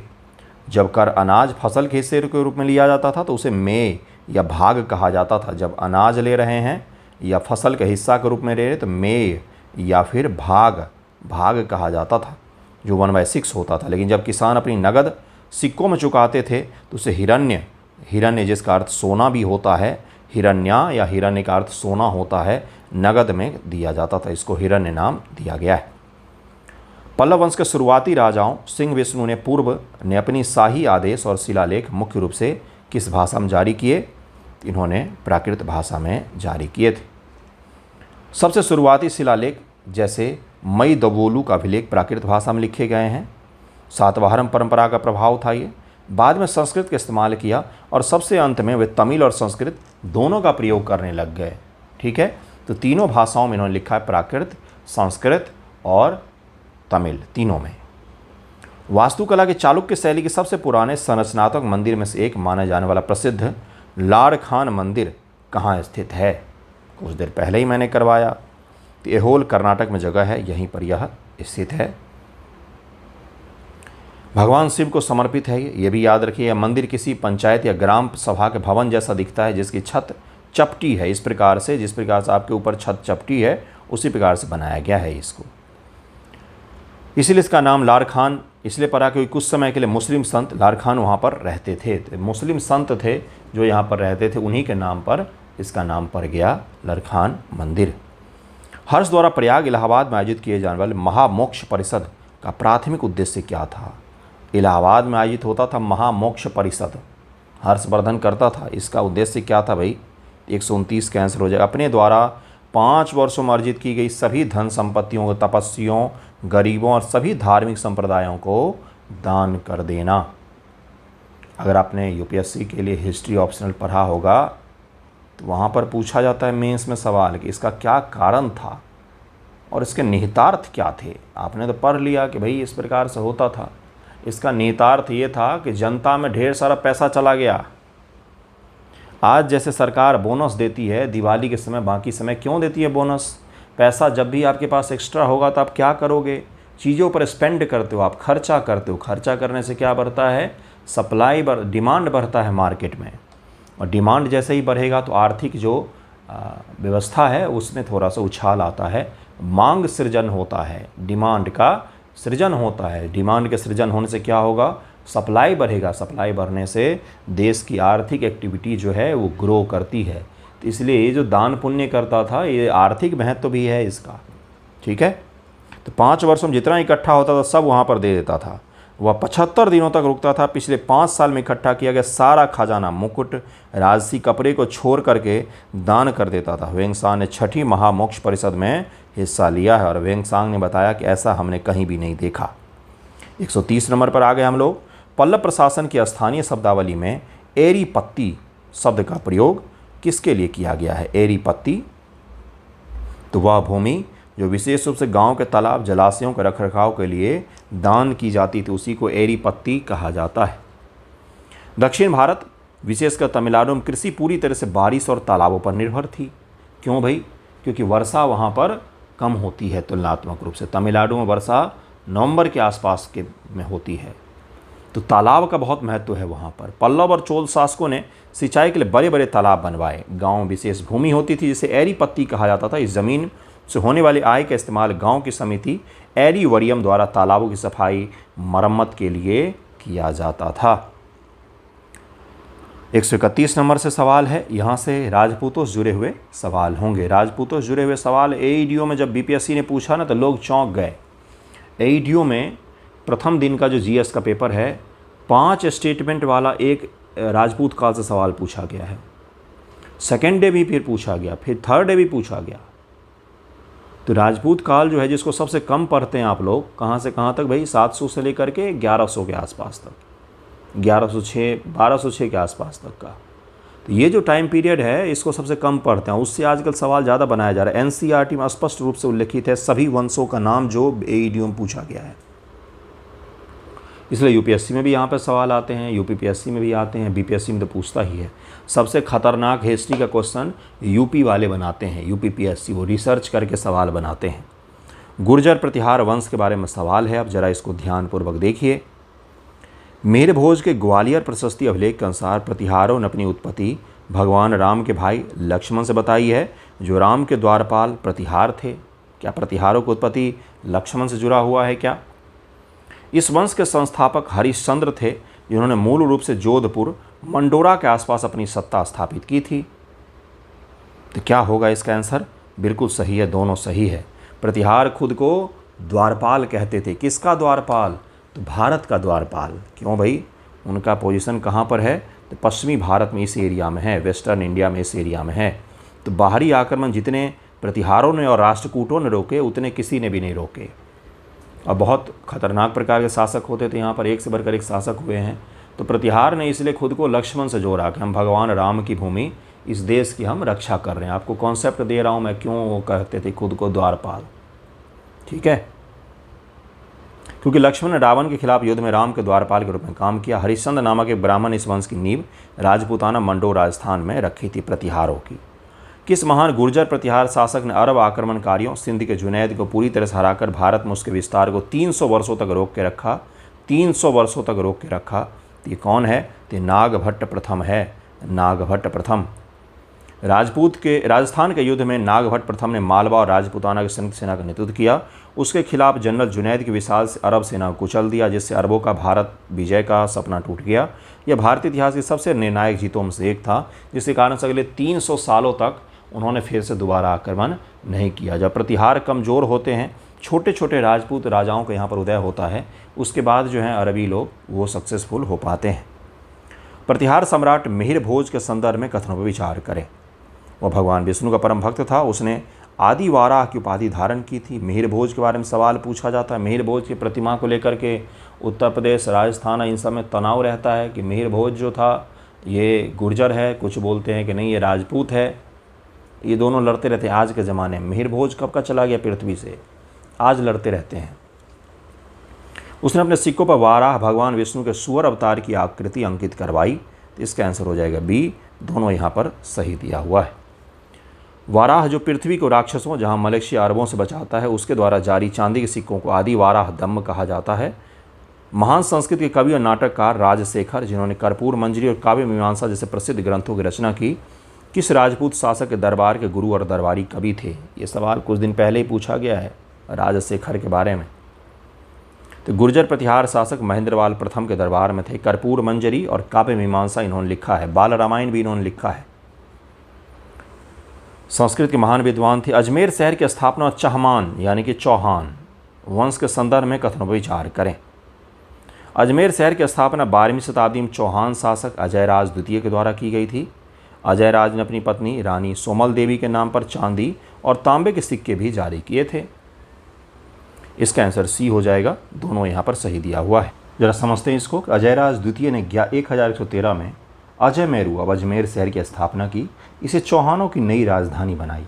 Speaker 1: जब कर अनाज फसल के हिस्से के रूप में लिया जाता था तो उसे मेय या भाग कहा जाता था। जब अनाज ले रहे हैं या फसल के हिस्सा के रूप में ले रहे तो मेय या फिर भाग कहा जाता था, जो 1/6 होता था। लेकिन जब किसान अपनी नगद सिक्कों में चुकाते थे तो उसे हिरण्य जिसका अर्थ सोना भी होता है, हिरण्या या हिरण्य का अर्थ सोना होता है, नगद में दिया जाता था। इसको हिरण्य नाम दिया गया है। पल्लव वंश के शुरुआती राजाओं सिंह विष्णु ने अपनी शाही आदेश और शिलालेख मुख्य रूप से किस भाषा में जारी किए? इन्होंने प्राकृत भाषा में जारी किए थे। सबसे शुरुआती शिलालेख जैसे मई दवोलू का अभिलेख प्राकृत भाषा में लिखे गए हैं। सातवाहन परंपरा का प्रभाव था ये। बाद में संस्कृत का इस्तेमाल किया और सबसे अंत में वे तमिल और संस्कृत दोनों का प्रयोग करने लग गए। ठीक है, तो तीनों भाषाओं में इन्होंने लिखा है, प्राकृत, संस्कृत और तमिल, तीनों में। वास्तुकला के चालुक्य शैली के सबसे पुराने संरचनात्मक मंदिर में से एक माने जाने वाला प्रसिद्ध लाड़खान मंदिर कहाँ स्थित है? कुछ देर पहले ही मैंने करवाया। तो एहोल कर्नाटक में जगह है, यहीं पर यह स्थित है। भगवान शिव को समर्पित है ये भी याद रखिए। यह मंदिर किसी पंचायत या ग्राम सभा के भवन जैसा दिखता है, जिसकी छत चपटी है। इस प्रकार से, जिस प्रकार से आपके ऊपर छत चपटी है, उसी प्रकार से बनाया गया है इसको। इसीलिए इसका नाम लाड़खान इसलिए पड़ा क्योंकि कुछ समय के लिए मुस्लिम संत लाड़खान वहाँ पर रहते थे। तो मुस्लिम संत थे जो यहाँ पर रहते थे, उन्हीं के नाम पर इसका नाम पड़ गया लाड़खान मंदिर। हर्ष द्वारा प्रयाग इलाहाबाद में आयोजित किए जाने वाले महामोक्ष परिषद का प्राथमिक उद्देश्य क्या था? इलाहाबाद में आयोजित होता था महामोक्ष परिषद, हर्षवर्धन करता था। इसका उद्देश्य क्या था भाई? 129 का आंसर हो जाएगा। अपने द्वारा 5 वर्षों में अर्जित की गई सभी धन संपत्तियों, तपस्वियों, गरीबों और सभी धार्मिक संप्रदायों को दान कर देना। अगर आपने यूपीएससी के लिए हिस्ट्री ऑप्शनल पढ़ा होगा तो वहाँ पर पूछा जाता है मेंस में सवाल कि इसका क्या कारण था और इसके निहितार्थ क्या थे। आपने तो पढ़ लिया कि भाई इस प्रकार से होता था। इसका निहितार्थ ये था कि जनता में ढेर सारा पैसा चला गया। आज जैसे सरकार बोनस देती है दिवाली के समय, बाकी समय क्यों देती है बोनस? पैसा जब भी आपके पास एक्स्ट्रा होगा तो आप क्या करोगे? चीज़ों पर स्पेंड करते हो, आप खर्चा करते हो। खर्चा करने से क्या बढ़ता है? डिमांड बढ़ता है मार्केट में, और डिमांड जैसे ही बढ़ेगा तो आर्थिक जो व्यवस्था है उसमें थोड़ा सा उछाल आता है, मांग सृजन होता है, डिमांड का सृजन होता है। डिमांड के सृजन होने से क्या होगा? सप्लाई बढ़ेगा। सप्लाई बढ़ने से देश की आर्थिक एक्टिविटी जो है वो ग्रो करती है। तो इसलिए ये जो दान पुण्य करता था ये आर्थिक महत्व भी है इसका। ठीक है, तो 5 वर्षों में जितना इकट्ठा होता था सब वहाँ पर दे देता था। वह 75 दिनों तक रुकता था। पिछले 5 साल में इकट्ठा किया गया सारा खजाना, मुकुट, राजसी कपड़े को छोड़ करके दान कर देता था। ह्वेंसांग ने 6ठी महामोक्ष परिषद में हिस्सा लिया है और ह्वेंसांग ने बताया कि ऐसा हमने कहीं भी नहीं देखा। 130 नंबर पर आ गए हम लोग। पल्लव प्रशासन की स्थानीय शब्दावली में एरीपत्ती शब्द का प्रयोग किसके लिए किया गया है? एरीपत्ती, तो वह भूमि जो विशेष रूप से गांव के तालाब जलाशयों के रखरखाव के लिए दान की जाती थी, उसी को एरीपत्ती कहा जाता है। दक्षिण भारत विशेषकर तमिलनाडु में कृषि पूरी तरह से बारिश और तालाबों पर निर्भर थी। क्यों भाई? क्योंकि वर्षा वहाँ पर कम होती है तुलनात्मक रूप से। तमिलनाडु में वर्षा नवंबर के आसपास के में होती है, तो तालाब का बहुत महत्व है वहाँ पर। पल्लव और चोल शासकों ने सिंचाई के लिए बड़े बड़े तालाब बनवाए। गांव में विशेष भूमि होती थी जिसे एरीपत्ती कहा जाता था। इस जमीन से होने वाली आय का इस्तेमाल गांव की समिति एरीवरियम द्वारा तालाबों की सफाई मरम्मत के लिए किया जाता था। 131 नंबर से सवाल है, यहाँ से राजपूतों से जुड़े हुए सवाल होंगे। राजपूतों से जुड़े हुए सवाल एईडीओ में जब बीपीएससी ने पूछा ना तो लोग चौंक गए। एईडीओ में प्रथम दिन का जो जीएस का पेपर है, 5 स्टेटमेंट वाला एक राजपूत काल से सवाल पूछा गया है। सेकेंड डे भी फिर पूछा गया, फिर थर्ड डे भी पूछा गया। तो राजपूत काल जो है, जिसको सबसे कम पढ़ते हैं आप लोग, कहाँ से कहाँ तक भाई? 700 से लेकर के 1100 के आसपास तक, 1106 1206 के आसपास तक का। तो ये जो टाइम पीरियड है, इसको सबसे कम पढ़ते हैं। उससे आजकल सवाल ज़्यादा बनाया जा रहा है। एनसीईआरटी में स्पष्ट रूप से उल्लेखित है सभी वंशों का नाम जो एईडीओ में पूछा गया है। इसलिए यूपीएससी में भी यहाँ पर सवाल आते हैं, यूपीपीएससी में भी आते हैं, बीपीएससी में तो पूछता ही है। सबसे खतरनाक हिस्ट्री का क्वेश्चन यूपी वाले बनाते हैं, यूपीपीएससी, वो रिसर्च करके सवाल बनाते हैं। गुर्जर प्रतिहार वंश के बारे में सवाल है, अब जरा इसको ध्यानपूर्वक देखिए। मिहिर भोज के ग्वालियर प्रशस्ति अभिलेख के अनुसार प्रतिहारों ने अपनी उत्पत्ति भगवान राम के भाई लक्ष्मण से बताई है, जो राम के द्वारपाल प्रतिहार थे। क्या प्रतिहारों की उत्पत्ति लक्ष्मण से जुड़ा हुआ है क्या? इस वंश के संस्थापक हरिश्चंद्र थे, जिन्होंने मूल रूप से जोधपुर मंडोरा के आसपास अपनी सत्ता स्थापित की थी। तो क्या होगा इसका आंसर? बिल्कुल सही है, दोनों सही है। प्रतिहार खुद को द्वारपाल कहते थे। किसका द्वारपाल? तो भारत का द्वारपाल। क्यों भाई? उनका पोजीशन कहाँ पर है? तो पश्चिमी भारत में, इस एरिया में है, वेस्टर्न इंडिया में, इस एरिया में है। तो बाहरी आक्रमण जितने प्रतिहारों ने और राष्ट्रकूटों ने रोके, उतने किसी ने भी नहीं रोके। और बहुत खतरनाक प्रकार के शासक होते थे यहाँ पर, एक से बढ़कर एक शासक हुए हैं। तो प्रतिहार ने इसलिए खुद को लक्ष्मण से जोड़ा कि हम भगवान राम की भूमि, इस देश की हम रक्षा कर रहे हैं। आपको कॉन्सेप्ट दे रहा हूँ मैं, क्यों वो कहते थे खुद को द्वारपाल। ठीक है, क्योंकि लक्ष्मण ने रावण के खिलाफ युद्ध में राम के द्वारपाल के रूप में काम किया। हरिश्चंद्र नामक एक ब्राह्मण इस वंश की नींव राजपूताना मंडोर राजस्थान में रखी थी प्रतिहारों की। किस महान गुर्जर प्रतिहार शासक ने अरब आक्रमणकारियों सिंध के जुनैद को पूरी तरह से हराकर भारत में उसके विस्तार को 300 वर्षों तक रोक के रखा? 300 वर्षों तक रोक के रखा। तो ये कौन है? तो नागभट्ट प्रथम है, नागभट्ट प्रथम। राजस्थान के युद्ध में नागभट्ट प्रथम ने मालवा और राजपूताना की संयुक्त सेना का नेतृत्व किया। उसके खिलाफ जनरल जुनैद की विशाल से अरब सेना को कुचल दिया, जिससे अरबों का भारत विजय का सपना टूट गया। यह भारतीय इतिहास की सबसे निर्णायक जीतों में से एक था, जिसके कारण से अगले 300 सालों तक उन्होंने फिर से दोबारा आक्रमण नहीं किया। जब प्रतिहार कमज़ोर होते हैं, छोटे छोटे राजपूत राजाओं का यहाँ पर उदय होता है, उसके बाद जो हैं अरबी लोग वो सक्सेसफुल हो पाते हैं। प्रतिहार सम्राट मिहिर भोज के संदर्भ में कथनों पर विचार करें। वह भगवान विष्णु का परम भक्त था। उसने आदि वाराह की उपाधि धारण की थी। मिहिर भोज के बारे में सवाल पूछा जाता है। मिहिर भोज की प्रतिमा को लेकर के उत्तर प्रदेश, राजस्थान, इन सब में तनाव रहता है कि मिहिर भोज जो था ये गुर्जर है, कुछ बोलते हैं कि नहीं ये राजपूत है। ये दोनों लड़ते रहते हैं आज के ज़माने में। मिहिर भोज कब का चला गया पृथ्वी से, आज लड़ते रहते हैं। उसने अपने सिक्कों पर वाराह भगवान विष्णु के सूअर अवतार की आकृति अंकित करवाई। तो इसका आंसर हो जाएगा बी, दोनों यहाँ पर सही दिया हुआ है। वाराह जो पृथ्वी को राक्षसों, जहाँ मलेशिया अरबों से बचाता है, उसके द्वारा जारी चांदी के सिक्कों को आदि वाराह दम्म कहा जाता है। महान संस्कृत के कवि और नाटककार राजशेखर, जिन्होंने कर्पूर मंजरी और काव्य मीमांसा जैसे प्रसिद्ध ग्रंथों की रचना की, किस राजपूत शासक के दरबार के गुरु और दरबारी कवि थे? ये सवाल कुछ दिन पहले ही पूछा गया है राजशेखर के बारे में। तो गुर्जर प्रतिहार शासक महेंद्रवाल प्रथम के दरबार में थे। कर्पूर मंजरी और काव्य मीमांसा इन्होंने लिखा है। बाल रामायण भी इन्होंने लिखा है। संस्कृत के महान विद्वान थे। अजमेर शहर की स्थापना चहमान यानी कि चौहान वंश के संदर्भ में कथनों पर विचार करें। अजमेर शहर की स्थापना 12वीं शताब्दी में चौहान शासक अजयराज द्वितीय के द्वारा की गई थी। अजयराज ने अपनी पत्नी रानी सोमल देवी के नाम पर चांदी और तांबे के सिक्के भी जारी किए थे। इसका आंसर सी हो जाएगा, दोनों यहाँ पर सही दिया हुआ है। जरा समझते हैं इसको। अजयराज द्वितीय ने 1113 में अजय मेरू अब अजमेर शहर की स्थापना की। इसे चौहानों की नई राजधानी बनाई।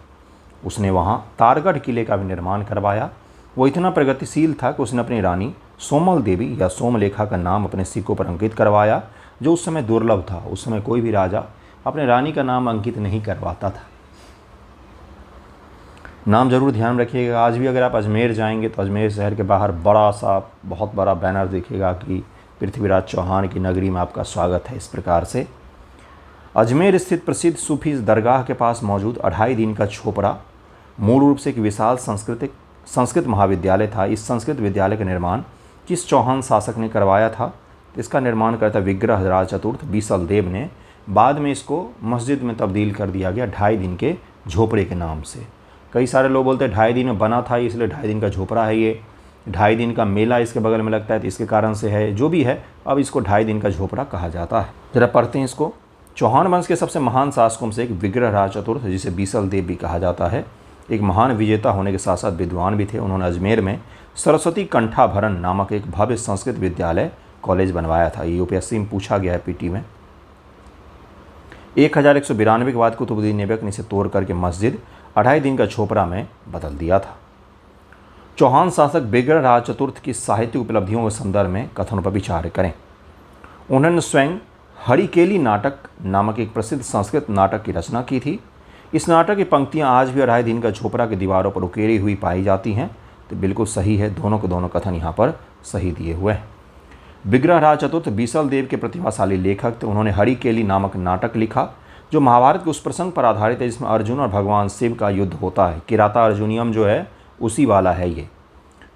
Speaker 1: उसने वहाँ तारगढ़ किले का भी निर्माण करवाया। वो इतना प्रगतिशील था कि उसने अपनी रानी सोमल देवी या सोमलेखा का नाम अपने सिक्कों पर अंकित करवाया, जो उस समय दुर्लभ था। उस समय कोई भी राजा अपने रानी का नाम अंकित नहीं करवाता था। नाम जरूर ध्यान रखिएगा। आज भी अगर आप अजमेर जाएंगे तो अजमेर शहर के बाहर बड़ा सा बहुत बड़ा बैनर दिखेगा कि पृथ्वीराज चौहान की नगरी में आपका स्वागत है। इस प्रकार से अजमेर स्थित प्रसिद्ध सूफी दरगाह के पास मौजूद 2.5 दिन का झोपड़ा मूल रूप से एक विशाल संस्कृत महाविद्यालय था। इस संस्कृत विद्यालय का निर्माण किस चौहान शासक ने करवाया था? इसका निर्माण करता विग्रहराज चतुर्थ बीसल देव ने। बाद में इसको मस्जिद में तब्दील कर दिया गया 2.5 दिन के झोपड़े के नाम से। कई सारे लोग बोलते हैं 2.5 दिन में बना था इसलिए 2.5 दिन का झोपड़ा है। ये 2.5 दिन का मेला इसके बगल में लगता है तो इसके कारण से है। जो भी है, अब इसको 2.5 दिन का झोपड़ा कहा जाता है। जरा पढ़ते हैं इसको। चौहान वंश के सबसे महान शासकों में से एक विग्रहराज चतुर्थ, जिसे बीसल देव भी कहा जाता है, एक महान विजेता होने के साथ साथ विद्वान भी थे। उन्होंने अजमेर में सरस्वती कंठाभरण नामक एक भव्य संस्कृत विद्यालय कॉलेज बनवाया था। ये यूपीएससी में पूछा गया है, पीटी में। 1192 के बाद कुतुबुद्दीन ऐबक ने इसे तोड़ करके मस्जिद 2.5 दिन का झोपड़ा में बदल दिया था। चौहान शासक विग्रहराज चतुर्थ की साहित्यिक उपलब्धियों के संदर्भ में कथनों पर विचार करें। उन्होंने स्वयं हरिकेली नाटक नामक एक प्रसिद्ध संस्कृत नाटक की रचना की थी। इस नाटक की पंक्तियां आज भी 2.5 दिन का झोपड़ा की दीवारों पर उकेरी हुई पाई जाती हैं। तो बिल्कुल सही है, दोनों के दोनों कथन यहाँ पर सही दिए हुए हैं। विग्रहराज चतुर्थ बीसल देव के प्रतिभाशाली लेखक थे। उन्होंने हरिकेली नामक नाटक लिखा, जो महाभारत के उस प्रसंग पर आधारित है जिसमें अर्जुन और भगवान शिव का युद्ध होता है। किराता अर्जुनियम जो है उसी वाला है ये।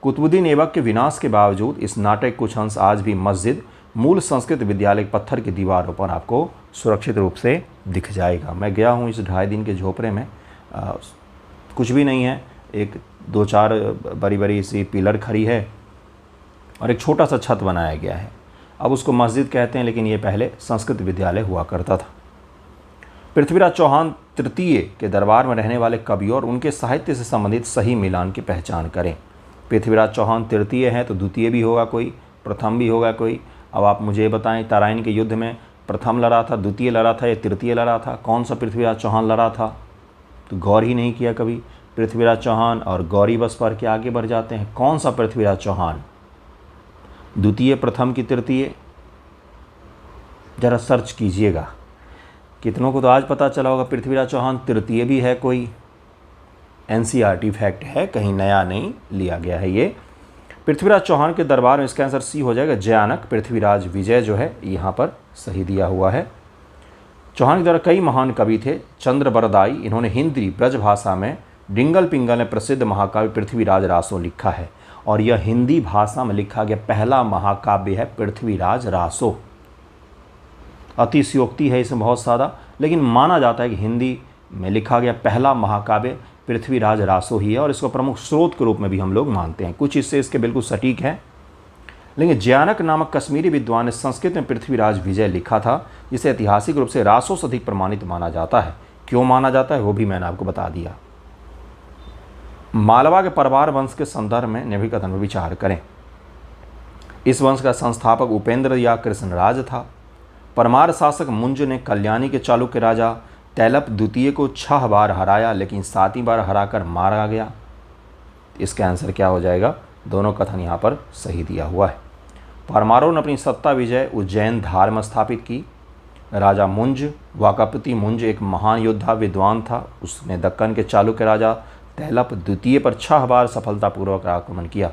Speaker 1: कुतुबुद्दीन ऐबक के विनाश के बावजूद इस नाटक कुछ अंश आज भी मस्जिद मूल संस्कृत विद्यालय पत्थर की दीवारों पर आपको सुरक्षित रूप से दिख जाएगा। मैं गया हूँ इस 2.5 दिन के झोपड़े में। कुछ भी नहीं है, एक 2-4 बड़ी बड़ी सी पिलर खड़ी है और एक छोटा सा छत बनाया गया है। अब उसको मस्जिद कहते हैं, लेकिन ये पहले संस्कृत विद्यालय हुआ करता था। पृथ्वीराज चौहान तृतीय के दरबार में रहने वाले कवियों और उनके साहित्य से संबंधित सही मिलान की पहचान करें। पृथ्वीराज चौहान तृतीय है तो द्वितीय भी होगा कोई, प्रथम भी होगा कोई। अब आप मुझे बताएं, तराइन के युद्ध में प्रथम लड़ा था, द्वितीय लड़ा था या तृतीय लड़ा था? कौन सा पृथ्वीराज चौहान लड़ा था? तो गौर ही नहीं किया कभी। पृथ्वीराज चौहान और गौरी बस पर के आगे बढ़ जाते हैं। कौन सा पृथ्वीराज चौहान? द्वितीय, प्रथम की तृतीय? जरा सर्च कीजिएगा। कितनों को तो आज पता चला होगा पृथ्वीराज चौहान तृतीय भी है कोई। एनसीईआरटी फैक्ट है, कहीं नया नहीं लिया गया है ये। पृथ्वीराज चौहान के दरबार में इसका आंसर सी हो जाएगा, जयानक। पृथ्वीराज विजय जो है यहाँ पर सही दिया हुआ है। चौहान के द्वारा कई महान कवि थे। चंद्रबरदाई, इन्होंने हिंदी ब्रज भाषा में डिंगल पिंगल में प्रसिद्ध महाकाव्य पृथ्वीराज रासो लिखा है और यह हिंदी भाषा में लिखा गया पहला महाकाव्य है पृथ्वीराज रासो। अतिशयोक्ति है इसमें बहुत सारा, लेकिन माना जाता है कि हिंदी में लिखा गया पहला महाकाव्य पृथ्वीराज रासो ही है और इसको प्रमुख स्रोत के रूप में भी हम लोग मानते हैं। कुछ इससे इसके बिल्कुल सटीक है। लेकिन जयानक नामक कश्मीरी विद्वान ने संस्कृत में पृथ्वीराज विजय लिखा था, जिसे ऐतिहासिक रूप से रासो से अधिक प्रमाणित माना जाता है। क्यों माना जाता है वो भी मैंने आपको बता दिया। मालवा के परवार वंश के संदर्भ में निम्नलिखित कथन पर विचार करें। इस वंश का संस्थापक उपेंद्र या कृष्णराज था। परमार शासक मुंज ने कल्याणी के चालुक्य राजा तैलप द्वितीय को 6 बार हराया, लेकिन 7वीं बार हराकर मारा गया। इसका आंसर क्या हो जाएगा? दोनों कथन यहाँ पर सही दिया हुआ है। परमारों ने अपनी सत्ता विजय उज्जैन धार में स्थापित की। राजा मुंज वाकापति मुंज एक महान योद्धा विद्वान था। उसने दक्कन के चालुक्य राजा तैलप द्वितीय पर 6 बार सफलतापूर्वक आक्रमण किया,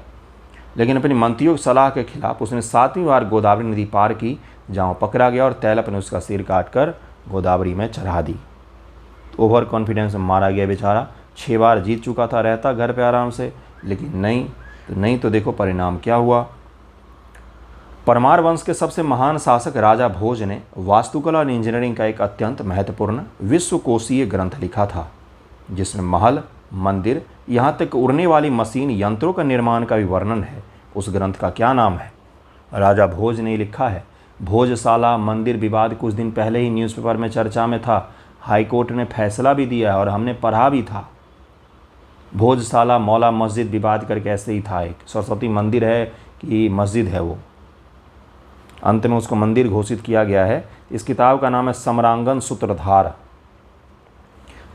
Speaker 1: लेकिन अपनी मंत्रियों की सलाह के खिलाफ उसने 7वीं बार गोदावरी नदी पार की, जहाँ पकड़ा गया और तैलप ने उसका सिर काटकर गोदावरी में चढ़ा दी। ओवर कॉन्फिडेंस में मारा गया बेचारा। 6 बार जीत चुका था, रहता घर पे आराम से, लेकिन नहीं तो देखो परिणाम क्या हुआ। परमार वंश के सबसे महान शासक राजा भोज ने वास्तुकला और इंजीनियरिंग का एक अत्यंत महत्वपूर्ण विश्वकोशीय ग्रंथ लिखा था, जिसमें महल, मंदिर, यहाँ तक उड़ने वाली मशीन यंत्रों का निर्माण का भी वर्णन है। उस ग्रंथ का क्या नाम है? राजा भोज ने लिखा है। भोजशाला मंदिर विवाद कुछ दिन पहले ही न्यूज़पेपर में चर्चा में था। हाई कोर्ट ने फैसला भी दिया और हमने पढ़ा भी था। भोजशाला मौला मस्जिद विवाद करके ऐसे ही था, एक सरस्वती मंदिर है कि मस्जिद है, वो अंत में उसको मंदिर घोषित किया गया है। इस किताब का नाम है सम्रांगण सूत्रधार।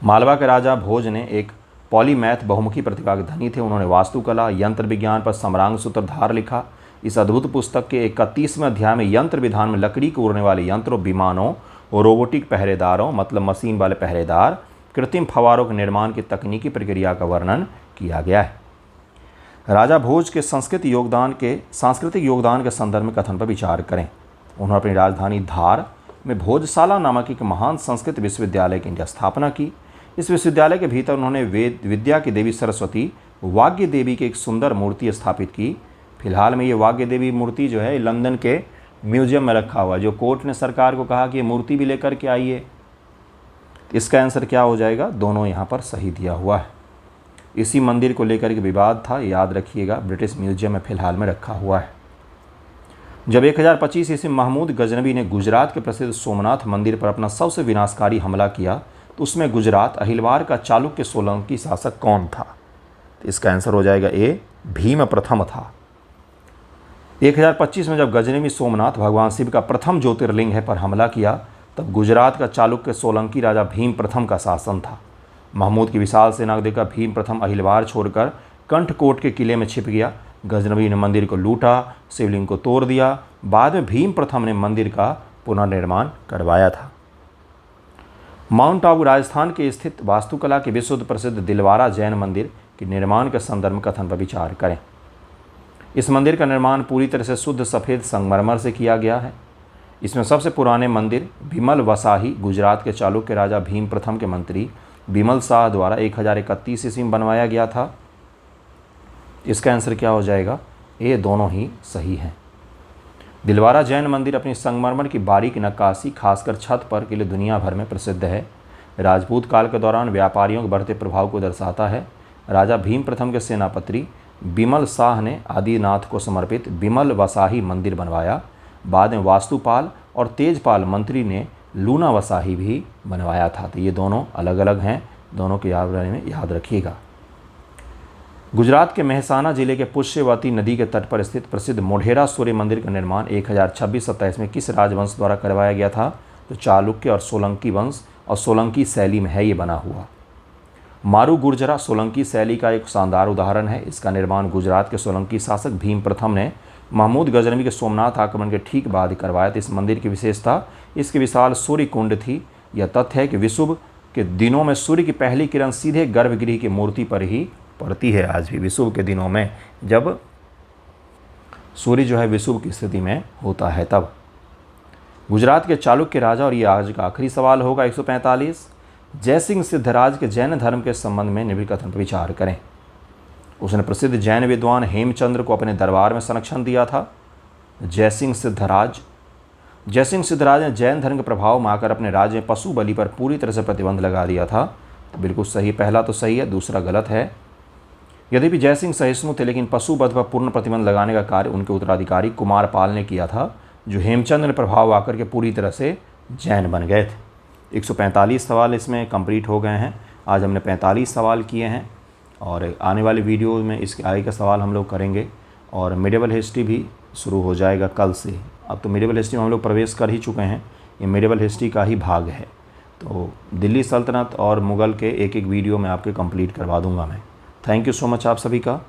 Speaker 1: मालवा के राजा भोज ने एक पॉलीमैथ बहुमुखी प्रतिभा के धनी थे। उन्होंने वास्तुकला, यंत्र विज्ञान पर सम्रांग सूत्रधार लिखा। इस अद्भुत पुस्तक के 31वें अध्याय में यंत्र विधान में लकड़ी को उड़ने वाले यंत्रों, विमानों और रोबोटिक पहरेदारों मतलब मशीन वाले पहरेदार, कृत्रिम फव्वारों के निर्माण की तकनीकी प्रक्रिया का वर्णन किया गया है। राजा भोज के सांस्कृतिक योगदान के संदर्भ में कथन पर विचार करें। उन्होंने अपनी राजधानी धार में भोजशाला नामक एक महान संस्कृत विश्वविद्यालय की स्थापना की। इस विश्वविद्यालय के भीतर उन्होंने विद्या की देवी सरस्वती, वाग्य देवी की एक सुंदर मूर्ति स्थापित की। फिलहाल में ये वाग्य देवी मूर्ति जो है लंदन के म्यूजियम में रखा हुआ है, जो कोर्ट ने सरकार को कहा कि ये मूर्ति भी लेकर के आइए। इसका आंसर क्या हो जाएगा? दोनों यहाँ पर सही दिया हुआ है। इसी मंदिर को लेकर के विवाद था, याद रखिएगा, ब्रिटिश म्यूजियम में फिलहाल में रखा हुआ है। जब 1025 ईस्वी में महमूद गजनवी ने गुजरात के प्रसिद्ध सोमनाथ मंदिर पर अपना सबसे विनाशकारी हमला किया तो उसमें गुजरात अहिलवार का चालुक्य सोलंकी शासक कौन था? तो इसका आंसर हो जाएगा ए, भीम प्रथम था। 1025 में जब गजनवी सोमनाथ भगवान शिव का प्रथम ज्योतिर्लिंग है पर हमला किया तब गुजरात का चालुक्य सोलंकी राजा भीम प्रथम का शासन था। महमूद की विशाल सेना को देखकर भीम प्रथम अहिलवार छोड़कर कंठकोट के किले में छिप गया। गजनवी ने मंदिर को लूटा, शिवलिंग को तोड़ दिया। बाद में भीम प्रथम ने मंदिर का पुनर्निर्माण करवाया था। माउंट आबू राजस्थान के स्थित वास्तुकला के विश्व प्रसिद्ध दिलवारा जैन मंदिर के निर्माण के संदर्भ में कथन पर विचार करें। इस मंदिर का निर्माण पूरी तरह से शुद्ध सफ़ेद संगमरमर से किया गया है। इसमें सबसे पुराने मंदिर बिमल वसाही गुजरात के चालुक्य राजा भीम प्रथम के मंत्री बिमल शाह द्वारा 1031 ईस्वी में बनवाया गया था। इसका आंसर क्या हो जाएगा? ये दोनों ही सही हैं। दिलवारा जैन मंदिर अपनी संगमरमर की बारीक नक्काशी खासकर छत पर के लिए दुनिया भर में प्रसिद्ध है। राजपूत काल के दौरान व्यापारियों के बढ़ते प्रभाव को दर्शाता है। राजा भीम प्रथम के सेनापति बिमल शाह ने आदिनाथ को समर्पित बिमल वसाही मंदिर बनवाया। बाद में वास्तुपाल और तेजपाल मंत्री ने लूना वसाही भी बनवाया था। तो ये दोनों अलग अलग हैं, दोनों के बारे में याद रखिएगा। गुजरात के मेहसाना जिले के पुष्यवती नदी के तट पर स्थित प्रसिद्ध मोढेरा सूर्य मंदिर का निर्माण 1026-27 में किस राजवंश द्वारा करवाया गया था? तो चालुक्य और सोलंकी वंश और सोलंकी शैली में है ये बना हुआ। मारू गुर्जरा सोलंकी शैली का एक शानदार उदाहरण है। इसका निर्माण गुजरात के सोलंकी शासक भीम प्रथम ने महमूद गजनवी के सोमनाथ आक्रमण के ठीक बाद करवाया था। इस मंदिर की विशेषता इसकी विशाल सूर्य कुंड थी। यह तथ्य है कि विषुव के दिनों में सूर्य की पहली किरण सीधे गर्भगृह की मूर्ति पर ही पड़ती है। आज भी विषुव के दिनों में जब सूर्य जो है विषुव की स्थिति में होता है तब। गुजरात के चालुक्य राजा, और ये आज का आखिरी सवाल होगा 145, जयसिंह सिद्धराज के जैन धर्म के संबंध में निम्न कथन पर विचार करें। उसने प्रसिद्ध जैन विद्वान हेमचंद्र को अपने दरबार में संरक्षण दिया था। जयसिंह सिद्धराज ने जैन धर्म के प्रभाव में आकर अपने राज्य में पशु बलि पर पूरी तरह से प्रतिबंध लगा दिया था। तो बिल्कुल सही, पहला तो सही है, दूसरा गलत है। यद्यपि जयसिंह सहिष्णु थे लेकिन पशु वध पर पूर्ण प्रतिबंध लगाने का कार्य उनके उत्तराधिकारी कुमारपाल ने किया था, जो हेमचंद्र ने प्रभाव आकर के पूरी तरह से जैन बन गए थे। 145 सवाल इसमें कंप्लीट हो गए हैं। आज हमने 45 सवाल किए हैं और आने वाले वीडियो में इसके आगे का सवाल हम लोग करेंगे। और मिडिवल हिस्ट्री भी शुरू हो जाएगा कल से। अब तो मिडिवल हिस्ट्री में हम लोग प्रवेश कर ही चुके हैं, ये मिडिवल हिस्ट्री का ही भाग है। तो दिल्ली सल्तनत और मुग़ल के एक एक वीडियो में आपके कंप्लीट करवा दूंगा मैं। थैंक यू सो मच आप सभी का।